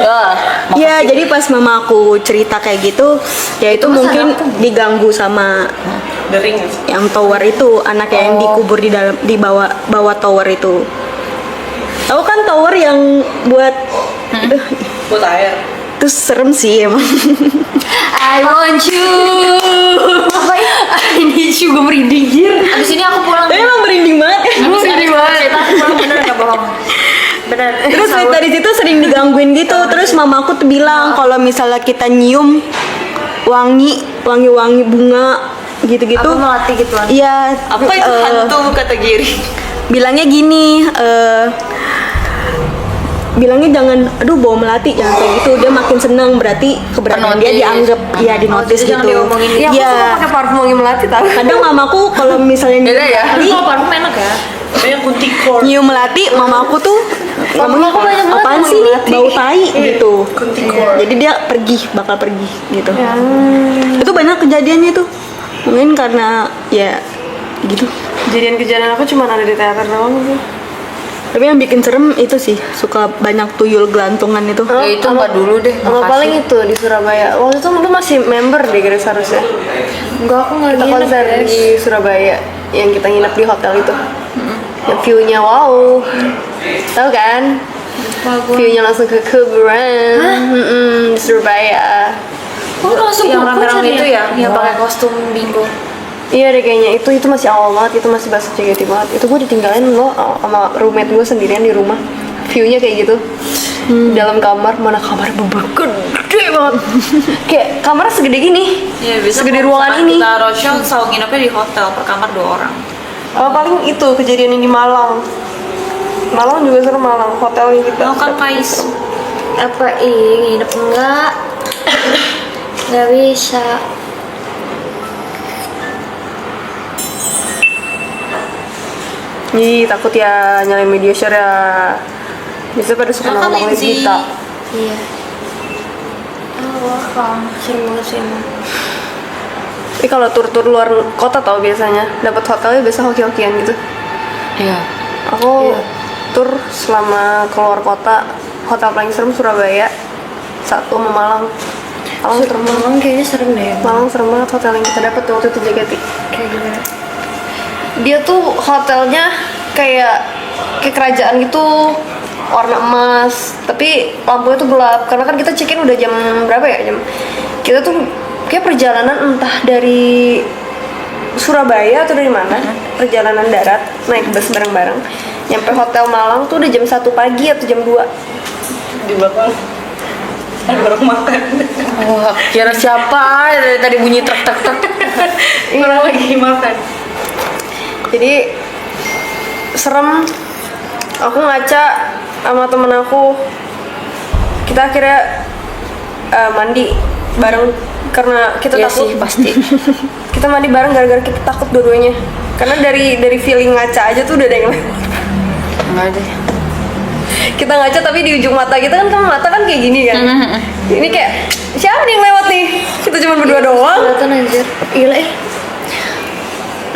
Iya, jadi pas mama aku cerita kayak gitu, ya itu mungkin diganggu sama Dering. yang tower itu, anaknya yang dikubur di bawah tower itu. Tahu kan tower yang buat Buat air. itu serem sih emang. I want you. I need you, gue merinding. Abis ini aku pulang. Emang merinding banget. Merinding banget. Aku pulang bener nggak bohong. Bener. Terus dari situ sering digangguin gitu. Terus mamaku tuh bilang kalau misalnya kita nyium wangi bunga gitu-gitu. Aku melatih gituan. Iya. Apa itu hantu kata Giri? Bilangnya gini. Bilangnya jangan, aduh bawa melati, jangan kayak gitu. Dia makin seneng, berarti keberadaan dia dianggap, ya di notice jadi jangan gitu. diomongin. Iya, aku suka pakai parfum wangi melati tau. Kadang mamaku kalau misalnya Beda ya? melati, Kalau parfum enak ya. Yang kuntikor. nyium melati, mamaku tuh ngomongnya aku banyak banget apaan wangi sih nih, melati." bau tai gitu. Jadi dia bakal pergi gitu. Itu banyak kejadiannya tuh. Mungkin karena ya gitu. Kejadian-kejadian aku cuma ada di teater doang sih. Tapi yang bikin serem itu sih, suka banyak tuyul gelantungan itu. Ya itu nggak dulu deh. Sama paling itu di Surabaya. Waktu itu lu masih member deh Grace harusnya. Enggak, aku nggak Kita nginep, konser guys. di Surabaya yang kita nginep di hotel itu. Yang view-nya wow. Tahu kan? View-nya langsung ke kuburan. Di Surabaya. Kok langsung Yang ke rame-rame konser itu ya? Yang pakai kostum bingo. Iya deh kayaknya itu masih awal banget, itu masih bahasa JKT banget. Itu gue ditinggalin loh sama roommate gue sendirian di rumah. View-nya kayak gitu. Dalam kamar, mana kamar gede banget. Kayak kamar segede gini. Iya, bisa segede ruangan ini. Kita roadshow selalu nginepnya di hotel per kamar 2 orang. Paling itu kejadian yang di Malang. Malang juga serem, Malang hotelnya kita. Mau kan Kais? Apa nginep enggak? Nggak bisa. Ih, takut ya nyalain media share ya. Biasanya pada suka nongol di kita. Iya. Serem banget sih emang. Tapi kalau tur-tur luar kota tau biasanya dapat hotelnya biasa hoki-hokian gitu. Iya. Aku tur selama keluar kota, hotel paling serem Surabaya, satu sama Malang. Malang serem banget. Malang kayaknya serem deh. Malang serem banget hotel yang kita dapat waktu itu Jagati. Kayak gimana? Dia tuh hotelnya kayak kerajaan gitu, warna emas, tapi lampunya tuh gelap karena kan kita check-in udah jam berapa ya, jam kita tuh kayak perjalanan entah dari Surabaya atau dari mana, perjalanan darat naik bus bareng-bareng nyampe hotel Malang tuh udah jam 1 pagi atau jam 2. Di belakang ada orang makan. Wah, kira siapa dari tadi bunyi truk. Orang lagi makan. Jadi serem. Aku ngaca sama temen aku, kita akhirnya mandi bareng karena kita Iya takut. sih, pasti. Kita mandi bareng gara-gara kita takut dua-duanya. Karena dari feeling ngaca aja tuh udah ada yang lewat. Enggak deh. Kita ngaca tapi di ujung mata kita kan mata kan kayak gini kan. Ini kayak siapa nih yang lewat nih? Kita cuma berdua doang. Kelihatan anjir. Gila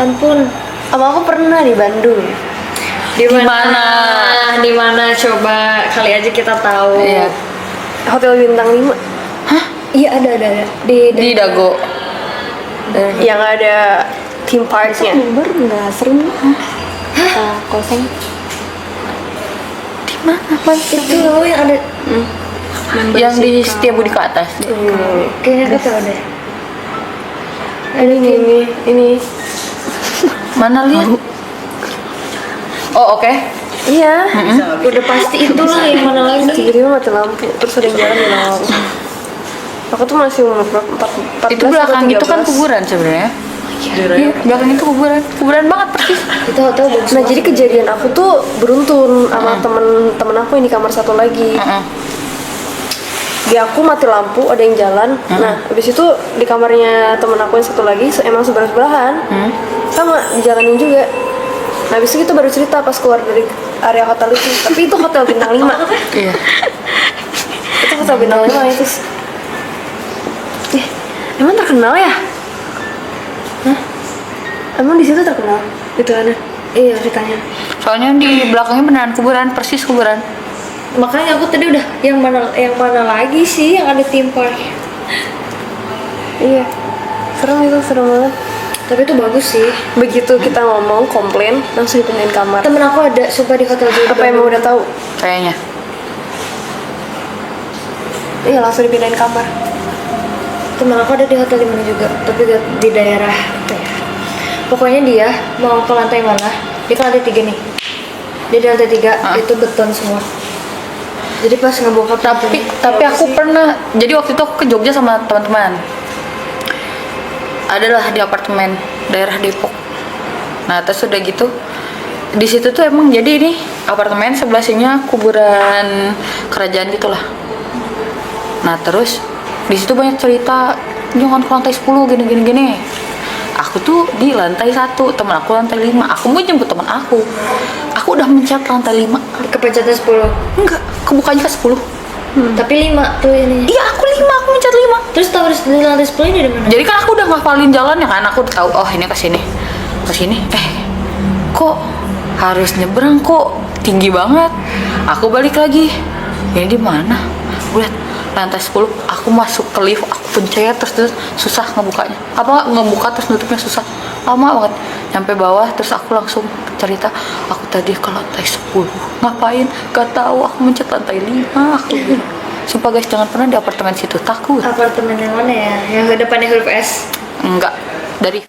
Ampun. Sama aku pernah di Bandung. Di mana coba kali aja kita tahu. Iya. Hotel bintang 5 Iya ada. Di Dago. yang ada theme parknya. Member nggak serem. Kosong. Itu loh yang ada Yang di Setiabudi ke atas. kayaknya kita tahu deh. Ini. Mana lihat? Oh, oke. Iya. Udah pasti itulah yang mana lagi. Tiba-tiba mati lampu, terus ada yang jalan di lawang. Aku tuh masih umur berapa? 14 Itu belakang atau itu kan 13. kuburan sebenarnya. Iya, belakang itu kuburan banget persis. Itu hotel bagus. Nah jadi kejadian aku tuh beruntun sama temen aku yang di kamar satu lagi. Di aku mati lampu, ada yang jalan. Nah habis itu di kamarnya temen aku yang satu lagi emang sebelah-sebelahan, sama dijalanin juga. Nah habis itu kita baru cerita pas keluar dari area hotel itu. Tapi itu hotel bintang 5. Iya. Itu hotel bintang 5 itu. Emang terkenal ya? Hah? Emang di situ terkenal? Itu ada? Iya ceritanya. Soalnya di belakangnya beneran kuburan, persis kuburan. Makanya aku tadi udah yang mana lagi sih yang ada theme park. Iya. Serem banget. Tapi itu bagus sih. Begitu kita ngomong komplain langsung dipindahin kamar. Temen aku ada sumpah di hotel juga. Apa emang udah tahu? Kayaknya. Iya langsung dipindahin kamar. Temen aku ada di hotel di mana juga, tapi di daerah apa ya? Pokoknya dia mau ke lantai mana? Dia ke lantai 3 nih. Dia di lantai 3 itu beton semua. Jadi pas ngebuka Tapi aku pernah, jadi waktu itu aku ke Jogja sama teman-teman. Adalah di apartemen daerah Depok. Nah terus udah gitu, di situ tuh emang jadi ini apartemen sebelah sininya kuburan kerajaan gitulah. Nah terus di situ banyak cerita, jangan ke lantai 10 gini. Aku tuh di lantai 1, teman aku lantai 5. Aku mau jemput teman aku. Aku udah mencet lantai 5. kepencetnya 10. Enggak, kebukanya ke 10. Tapi 5 tuh ini. Iya, aku mencet 5. Terus tahu di lantai 10 ini di mana? Jadi kan aku udah ngafalin jalannya kan, aku udah tahu oh ini ke sini. Kok harus nyebrang kok tinggi banget. Aku balik lagi. Ini di mana? Lihat lantai 10, aku masuk ke lift, aku pencet terus susah ngebukanya. Ngebuka terus nutupnya susah. Lama banget. Sampai bawah terus aku langsung cerita, aku tadi ke lantai 10. Ngapain? Gak tahu, aku mencet lantai 5. Aku bilang. Sumpah guys, jangan pernah di apartemen situ, takut. Apartemen yang mana ya? Yang depannya huruf S. Enggak, dari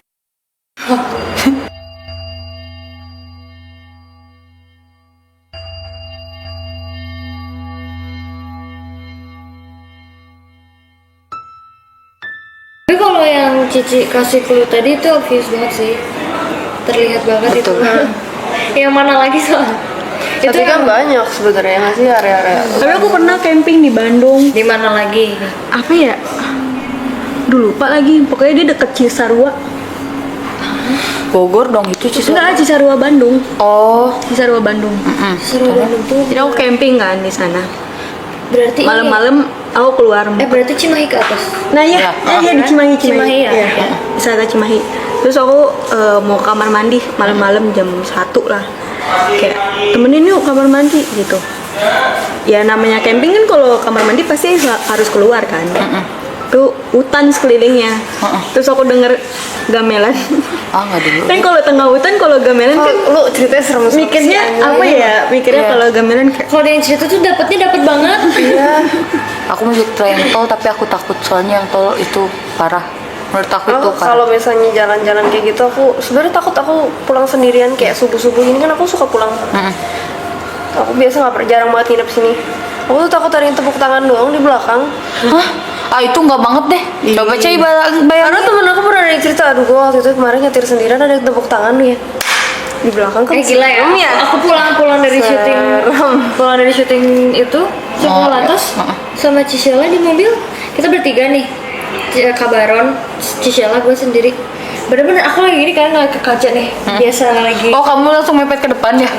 Tapi kalau yang Cici kasih clue tadi itu obvious banget sih. Terlihat banget Betul. itu. Yang mana lagi soal? Itu Tapi kan yang banyak sebenarnya nggak sih area-area. Tapi aku pernah camping di Bandung. di mana lagi? Apa ya? Duh lupa lagi. Pokoknya dia deket Cisarua. Bogor dong itu Enggak, Cisarua Bandung. Oh, Cisarua Bandung. Seru banget tuh. Jadi aku camping kan di sana. Berarti Malam-malam aku keluar. Berarti Cimahi ke atas. Nah ya, iya di Cimahi, Cimahi ya? Iya, Ya. wisata Cimahi. Terus aku mau kamar mandi malam-malam jam 1 lah. Kayak temenin yuk kamar mandi gitu. Ya namanya camping kan kalau kamar mandi pasti harus keluar kan. Tuh hutan sekelilingnya. Terus aku denger gamelan. Nggak dulu. Kan kalau tengah hutan kalau gamelan kan Lu ceritanya serem sih. mikirnya apa ya? Mikirnya kalau gamelan kayak Kalau dia yang cerita tuh dapetnya dapet banget. Iya. Aku mau try yang tol tapi aku takut soalnya yang tol itu parah. Menurut aku itu Aku parah. kalau misalnya jalan-jalan kayak gitu aku sebenarnya takut aku pulang sendirian kayak subuh-subuh gini kan aku suka pulang. Aku biasa jarang banget nginep sini. Aku tuh takut ada yang tepuk tangan doang di belakang. Hah? Itu nggak banget deh. Coba cai bayar. Karena temen aku pernah ada yang cerita, aduh gue waktu itu kemarin nyetir sendirian ada yang tepuk tangan nih ya di belakang kan. Gila ya. serem ya. Aku pulang dari syuting itu sekolah terus sama Cisela di mobil. Kita bertiga nih. Kabaron, Cisela, gue sendiri. Bener-bener aku lagi gini kan ngeliat ke kaca nih. Biasa lagi. Oh, kamu langsung mepet ke depan ya?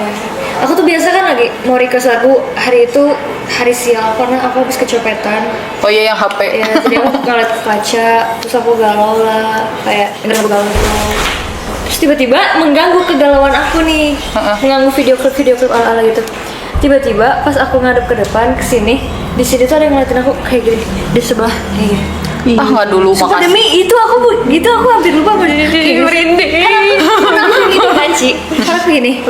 Aku tuh biasa kan lagi mau request lagu hari itu hari sial karena aku habis kecopetan. Oh iya yang HP. Ya, jadi aku ngeliat ke kaca, terus aku galau lah, kayak galau. Terus tiba-tiba mengganggu kegalauan aku nih, mengganggu video klip ala-ala gitu. Tiba-tiba pas aku ngadep ke depan ke sini, di sini tuh ada yang ngeliatin aku kayak gini, di sebelah kayak gini. Nggak dulu Sumpah makasih. demi itu aku hampir lupa mau merinding. Karena aku gitu kan Ci, karena aku gini.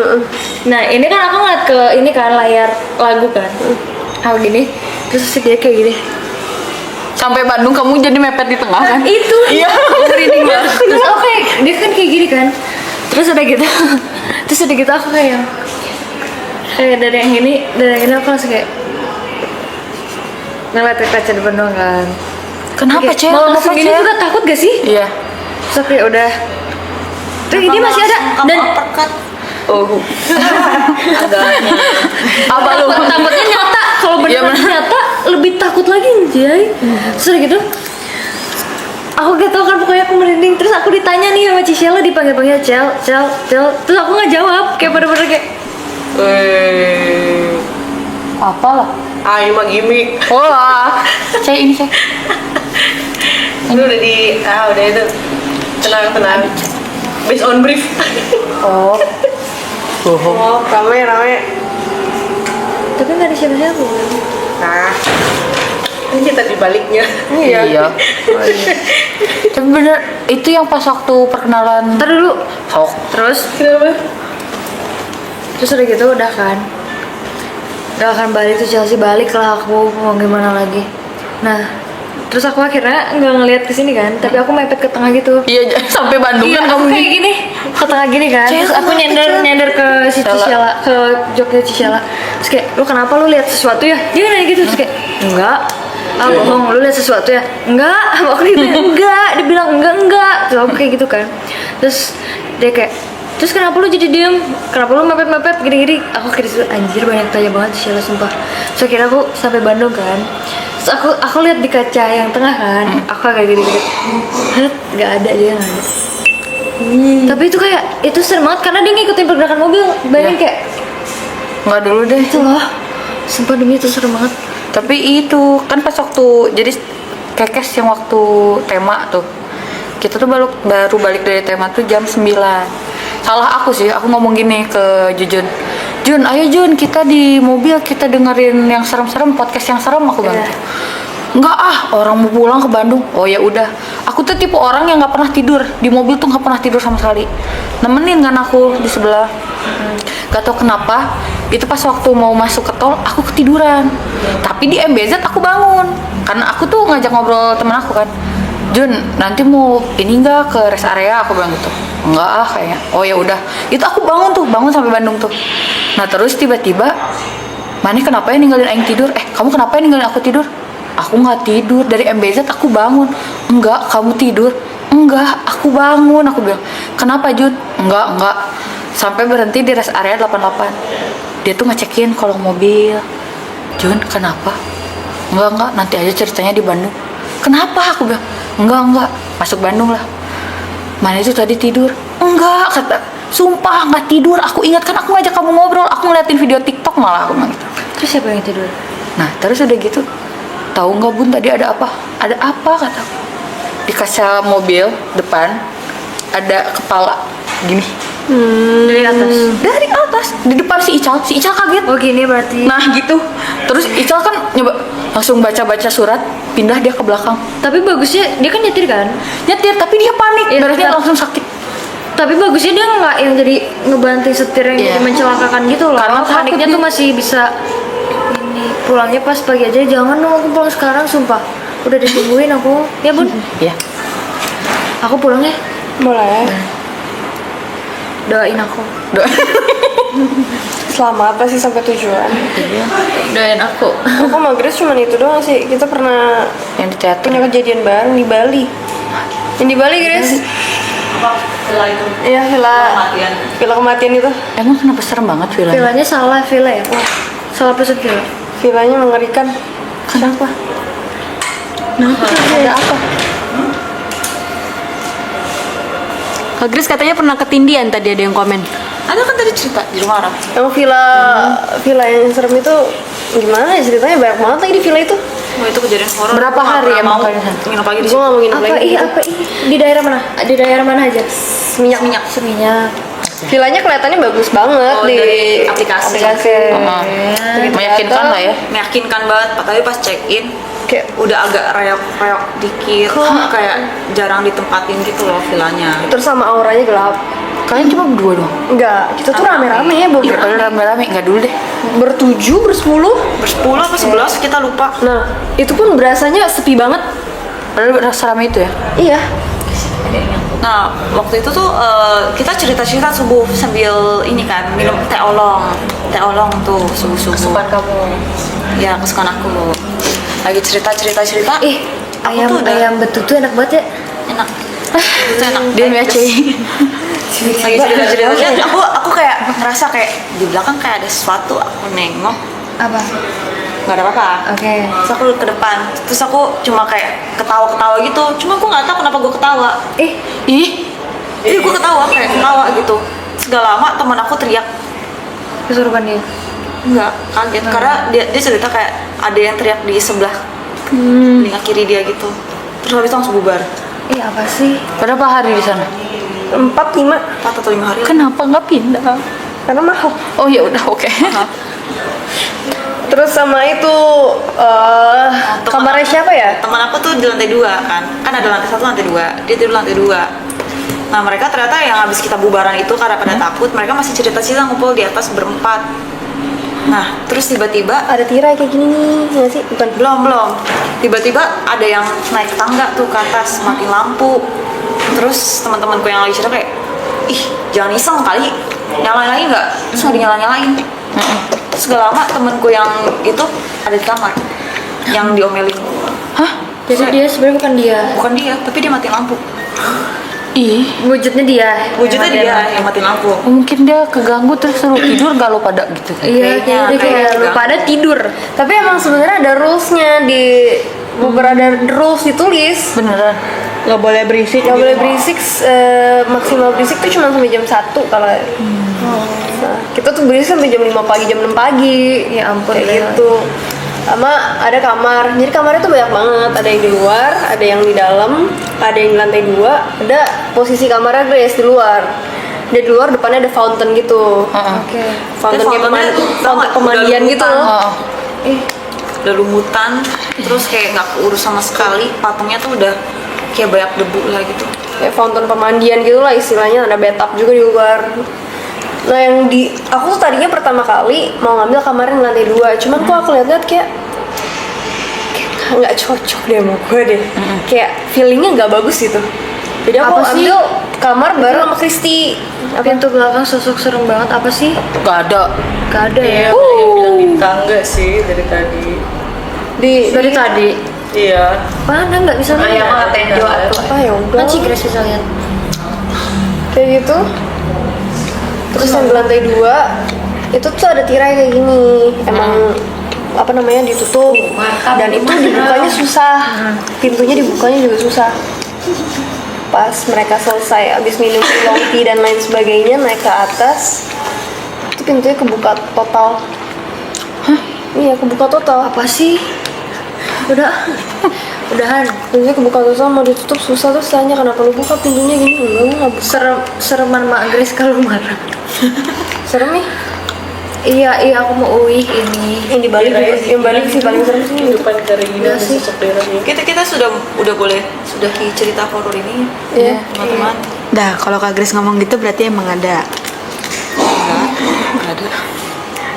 Nah ini kan aku ngeliat ke ini kan layar lagu kan, aku gini, terus dia kayak gini. Sampai Bandung kamu jadi mepet di tengah kan? Itu Iya. merinding banget. Terus aku kayak dia kan kayak gini kan, terus udah gitu, aku kayak dari yang ini aku langsung kayak ngeliat ke kaca depan doang kan. Kenapa cek? Mau Kenapa langsung gini cek? juga takut gak sih? Iya. Terus aku kayak udah. Terus ini masih ada dan Apa lu? takutnya nyata. Kalau beneran nyata lebih takut lagi anjay. Terus udah gitu aku gak tau kan pokoknya aku merinding. Terus aku ditanya nih sama Cisela, dipanggil-panggil Cel. Terus aku gak jawab, kayak bener-bener kayak Apalah? Ayo mah gimmick. Wah, cek ini cek. Lu udah udah itu. Tenang. Based on brief. Oh, Oh, rame. tapi gak ada siapa-siapa. Nah, ini kita di baliknya. iya. Tapi bener, itu yang pas waktu perkenalan. Ntar dulu. Sok. Terus udah gitu udah kan gak akan balik tuh Chelsea, balik lah aku mau gimana lagi. Nah terus aku akhirnya nggak ngelihat ke sini kan, tapi aku mepet ke tengah gitu. Iya, sampai Bandung Iya, kan aku kamu kayak gini ke tengah gini kan. Terus aku nyender ke si Cisela, ke joknya Cisela. Terus kayak, lu kenapa lu lihat sesuatu ya? Dia nanya gitu, terus kayak, enggak. Bohong, lu lihat sesuatu ya? Enggak. Aku gitu, enggak. Dia bilang enggak. Terus aku kayak gitu kan. Terus dia kayak, terus kenapa lu jadi diem? Kenapa lu mepet-mepet gini-gini? Aku kira anjir banyak tanya banget Cisela sumpah. So kira aku sampai Bandung kan. Terus aku lihat di kaca yang tengah kan, aku kayak gini-gini. Gak ada, dia gak ada. Tapi itu kayak, itu serem banget karena dia ngikutin pergerakan mobil. Bayangin kayak, nggak dulu deh. itu loh. Sumpah demi itu serem banget. Tapi itu kan pas waktu jadi kekes yang waktu tema tuh, kita tuh baru balik dari tema tuh jam 9. Salah aku sih, aku ngomong gini ke Jun, ayo Jun, kita di mobil kita dengerin yang serem-serem, podcast yang serem, aku bilang gitu. Enggak orang mau pulang ke Bandung. Oh ya udah, aku tuh tipe orang yang nggak pernah tidur di mobil, tuh nggak pernah tidur sama sekali. Nemenin kan aku di sebelah. Gak tau kenapa, itu pas waktu mau masuk ke tol aku ketiduran. Tapi di MBZ aku bangun, karena aku tuh ngajak ngobrol temen aku kan. Jun, nanti mau ini enggak ke rest area, aku bilang gitu. Enggak kayaknya. Oh ya udah, itu aku bangun sampai Bandung tuh. Nah terus tiba-tiba, Mani kenapa ya ninggalin Aing tidur? Kamu kenapa ya ninggalin aku tidur? Aku nggak tidur, dari MBZ aku bangun. Enggak, kamu tidur? Enggak, aku bangun. Aku bilang, kenapa Jun? Enggak. Sampai berhenti di rest area 88. Dia tuh ngecekin kolong mobil. Jun, kenapa? Enggak, nanti aja ceritanya di Bandung. Kenapa? Aku bilang, enggak, masuk Bandung lah. Mana itu tadi tidur? Enggak, kata, sumpah nggak tidur. Aku ingat kan aku ngajak kamu ngobrol, aku ngeliatin video TikTok malah aku bilang gitu. Terus siapa yang tidur? Nah terus udah gitu, tahu nggak bun tadi ada apa? Ada apa kataku? Di kaca mobil depan ada kepala gini. Dari atas. Dari atas di depan si Ical kaget. Oh gini berarti. Nah gitu. Terus Ical kan nyoba langsung baca surat, pindah dia ke belakang. Tapi bagusnya dia kan nyetir kan? Nyetir tapi dia panik, Iya, darahnya tetap. langsung sakit. Tapi bagusnya dia nggak yang jadi ngebanting setir yang Iya. jadi mencelakakan gitu loh. Karena takut paniknya dia. tuh masih bisa ini pulangnya pas pagi aja. Jangan dong aku pulang sekarang sumpah. Udah ditungguin aku. Ya bun. Iya. Aku pulang ya. Boleh. Doain aku. Selamat sih sampai tujuan. Doain aku. Aku sama Grace cuma itu doang sih. Kita pernah Yang di teater. punya kejadian bareng di Bali. Yang di Bali, Grace? Setelah itu Iya, kematian. villa kematian itu. Emang kenapa serem banget filmnya? Villanya salah villa ya. Oh, salah pesen villa. Villanya mengerikan. Kenapa? Ada apa? Kak Grace katanya pernah ketindian tadi ada yang komen. Ada kan tadi cerita di rumah orang. Emang villa yang serem itu gimana ya ceritanya? Banyak banget lagi di villa itu. Wah itu kejadian horor. Berapa Gua nggak hari pernah emang mau kalian? nginep lagi di Gue situ. nggak mau nginep Apa lagi. ih apa ih? Di daerah mana? Di daerah mana aja? Seminyak. Seminyak. Villanya kelihatannya bagus banget Oh, di dari aplikasi. Gitu-gitu. Meyakinkan lah ya. Meyakinkan banget. Tapi pas check in Kayak udah agak reok-reok dikit, kayak jarang ditempatin gitu loh villanya. terus sama auranya gelap. Kalian cuma berdua doang. Enggak, kita tuh rame-rame ya, Iya, Daripada rame-rame nggak dulu deh. bertujuh, bersepuluh. Bersepuluh apa 11 kita lupa. Nah, itu pun berasanya sepi banget. Padahal serame itu ya. Iya. Nah, waktu itu tuh kita cerita-cerita subuh sambil ini kan minum teh olong. Teh olong tuh subuh-subuh. Kesukaan kamu. Ya, kesukaan aku. Lagi cerita-cerita. Ih, Aku ayam tuh udah- ayam betutu enak banget ya. Enak. Itu enak. Dia ya cuy. Lagi cerita-cerita. Aku kayak ngerasa kayak di belakang kayak ada sesuatu. Aku nengok, Apa? nggak ada apa-apa. Oke. Terus aku ke depan. Terus aku cuma kayak ketawa-ketawa gitu. Cuma aku nggak tahu kenapa gue ketawa. Ih, Iya gue ketawa kayak ketawa gitu. Segala lama teman aku teriak. kesurupan dia. Enggak, kaget karena dia cerita kayak ada yang teriak di sebelah telinga kiri dia gitu. Terus habis itu langsung bubar. Ih, apa sih? Berapa hari di sana? 4, 5. 4 atau 5 hari. Kenapa nggak pindah? Karena mahal. Oh ya udah oke. Terus sama itu kamarnya siapa ya? Teman aku tuh di lantai 2 kan. Kan ada lantai 1, lantai 2. Dia tidur lantai 2. Nah, mereka ternyata yang habis kita bubaran itu karena pada takut, mereka masih cerita-cerita ngumpul di atas berempat. Nah, terus tiba-tiba Ada tirai kayak gini nih, nggak sih? Bukan. belum. Tiba-tiba ada yang naik tangga tuh ke atas, mati lampu. Terus teman-temanku yang lagi cerita kayak, ih jangan iseng kali, nyalain lagi nggak? Terus nggak dinyala-nyalain. Terus gak lama temanku yang itu ada di kamar, yang diomelin. Jadi dia sebenarnya bukan dia. Bukan dia, tapi dia mati lampu. Ih, Wujudnya dia. Wujudnya dia yang mati lampu. mungkin dia keganggu terus suruh tidur gak lo pada gitu. Iya, Kayaknya, kayaknya dia kayak kayaknya lu juga. pada tidur. Tapi emang sebenarnya ada rulesnya di beberapa ada rules ditulis. Beneran. Gak boleh berisik. Gak boleh berisik, maksimal berisik tuh cuma sampai jam 1 kalau nah, kita tuh berisik sampai jam 5 pagi, jam 6 pagi. Ya ampun, kayak bener. gitu. Sama ada kamar, jadi kamarnya tuh banyak banget. Ada yang di luar, ada yang di dalam, ada yang di lantai 2. Ada posisi kamarnya Grace di luar. Di luar depannya ada fountain gitu. Oke. Fountain kayak fountainnya, tau fountain nggak, pemandian udah gitu lumutan. loh. Udah lumutan, terus kayak nggak keurus sama sekali. Patungnya tuh udah kayak banyak debu lah gitu. Kayak fountain pemandian gitu lah istilahnya, ada bathtub juga di luar. Nah yang di aku tuh tadinya pertama kali mau ngambil kamarnya di lantai 2, cuman kok aku lihat-lihat kayak nggak cocok deh sama gue deh. Kayak feelingnya nggak bagus gitu. Jadi aku Apa sih? ambil kamar bareng sama Kristi. Pintu belakang sosok serem banget apa sih? Gak ada. Gak ada ya. bilang di tangga sih dari tadi. Dari tadi. Iya. Mana nggak bisa Ayam lihat? ngatain doa tuh. Apa ya udah Kan si Grace bisa lihat. kayak gitu. Terus yang di lantai 2 itu tuh ada tirai kayak gini. Emang apa namanya ditutup dan itu dibukanya susah. Pintunya dibukanya juga susah. Pas mereka selesai abis minum long tea dan lain sebagainya naik ke atas itu pintunya kebuka total. Iya kebuka total. Apa sih? Udahan. Pintunya kebuka terus mau ditutup susah, terus tanya kenapa lu buka pintunya gini. Enggak, gue nggak buka. Sereman Mak Grace kalau marah. Serem nih. Iya aku mau uih ini. Yang dibalik juga, yang balik sih paling serem sih. Kehidupan Karina dan sosok Dera. Kita udah boleh sudahi cerita horor ini Iya. teman-teman. Dah, kalau Kak Grace ngomong gitu berarti emang ada. Nggak ada.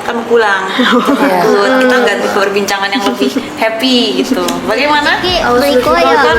Kan mau pulang. Takut. Kita ganti perbincangan yang lebih happy gitu. Bagaimana? Berikoya. Kan